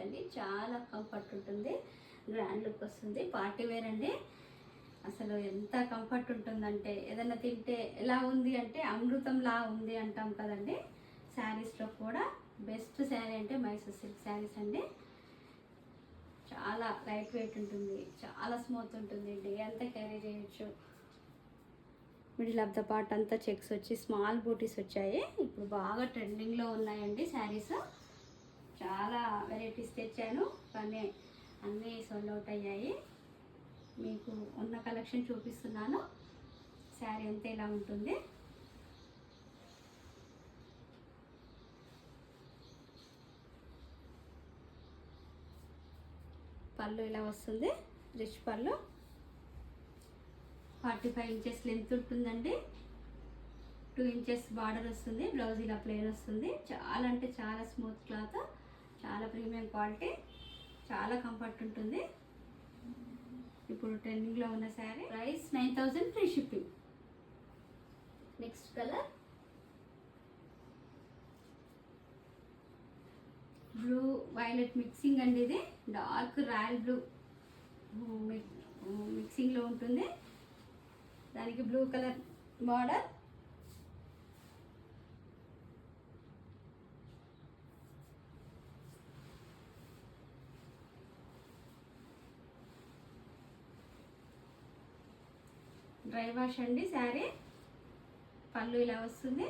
తీసుకోవచ్చండి. చాలా కంఫర్ట్ ఉంటుంది, గ్రాండ్ లుక్ వస్తుంది, పార్టీ వేర్ అండి. అసలు ఎంత కంఫర్ట్ ఉంటుందంటే ఏదైనా తింటే ఎలా ఉంది అంటే అమృతంలా ఉంది అంటాం కదండి. శారీస్లో కూడా బెస్ట్ శారీ అంటే మైసూర్ సిల్క్ శారీస్ అండి. చాలా లైట్ వెయిట్ ఉంటుంది, చాలా స్మూత్ ఉంటుంది, డే అంతా క్యారీ చేయొచ్చు. మిడిల్ ఆఫ్ ద పార్ట్ అంతా చెక్స్ వచ్చి స్మాల్ బూటీస్ వచ్చాయి. ఇప్పుడు బాగా ట్రెండింగ్లో ఉన్నాయండి శారీస్. చాలా వెరైటీస్ తెచ్చాను కానీ అన్నీ సోల్డ్ అవుట్ అయ్యాయి. మీకు ఉన్న కలెక్షన్ చూపిస్తున్నాను. శారీ అంతా ఇలా ఉంటుంది. పళ్ళు ఇలా వస్తుంది, రిచ్ పళ్ళు. 45 ఇంచెస్ లెంత్ ఉంటుందండి. 2 ఇంచెస్ బార్డర్ వస్తుంది. బ్లౌజ్ ఇలా ప్లెయిన్ వస్తుంది. చాలా అంటే చాలా స్మూత్ క్లాత్, చాలా ప్రీమియం క్వాలిటీ, చాలా కంఫర్ట్ ఉంటుంది. ఇప్పుడు ట్రెండింగ్లో ఉన్న sari. Price 9000 free shipping. Next colour blue violet mixing అండి. ఇది డార్క్ రాయల్ బ్లూ మిక్సింగ్లో ఉంటుంది. దానికి blue colour border, dry wash అండి శారీ. పళ్ళు ఇలా వస్తుంది,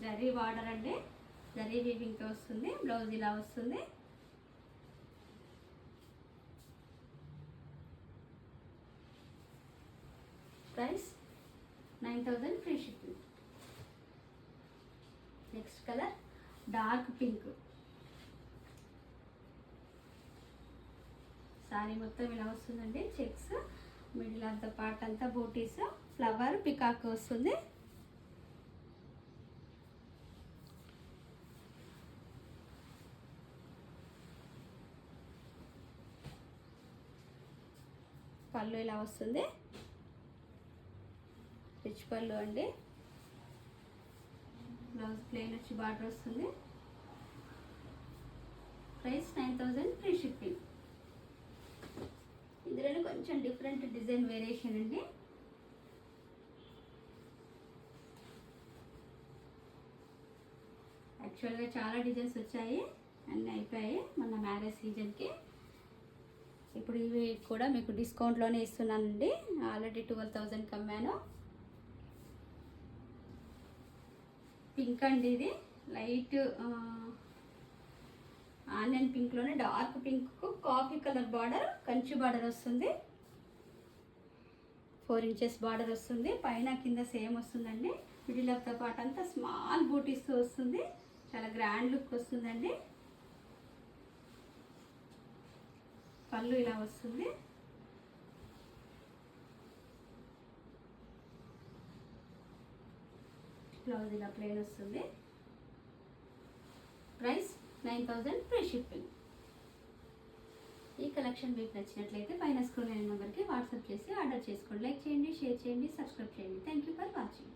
జరీ బార్డర్ అండి, జరీ వీవింగ్తో వస్తుంది. బ్లౌజ్ ఇలా వస్తుంది. Price 9000 free shipping. Next colour dark pink. Sorry మొత్తం ఇలా వస్తుందండి. Checks, middle of the part అంతా బూటీస్, ఫ్లవర్ పికాక్ వస్తుంది. పళ్ళు ఇలా వస్తుంది, రిచ్ పళ్ళు అండి. బ్లౌజ్ ప్లెయిన్ వచ్చి బార్డర్ వస్తుంది. Price 9000 free shipping. ఇందులో కొంచెం డిఫరెంట్ డిజైన్ వేరియేషన్ అండి. యాక్చువల్గా చాలా డిజైన్స్ వచ్చాయి, అన్నీ అయిపోయాయి మొన్న మ్యారేజ్ సీజన్కి. ఇప్పుడు ఇవి కూడా మీకు డిస్కౌంట్లోనే ఇస్తున్నానండి. ఆల్రెడీ 12000 కమ్మాను. పింక్ అండి, ఇది లైట్ ఆనియన్ పింక్లోనే dark pink coffee colour border, Kanchi border వస్తుంది. 4 ఇంచెస్ బార్డర్ వస్తుంది. పైన కింద సేమ్ వస్తుందండి. మిడిల్ ఆఫ్ ద పార్ట్ అంతా స్మాల్ బూటీస్తో వస్తుంది. చాలా గ్రాండ్ లుక్ వస్తుందండి. పళ్ళు ఇలా వస్తుంది. బ్లౌజ్ ఇలా ప్లెయిన్ వస్తుంది. Price 9000 free shipping. ఈ కలెక్షన్ మీకు నచ్చినట్లయితే పైన స్క్రోల్ అయిన నెంబర్కి వాట్సాప్ చేసి ఆర్డర్ చేసుకోండి. లైక్ చేయండి, షేర్ చేయండి, సబ్స్క్రైబ్ చేయండి. Thank you for watching.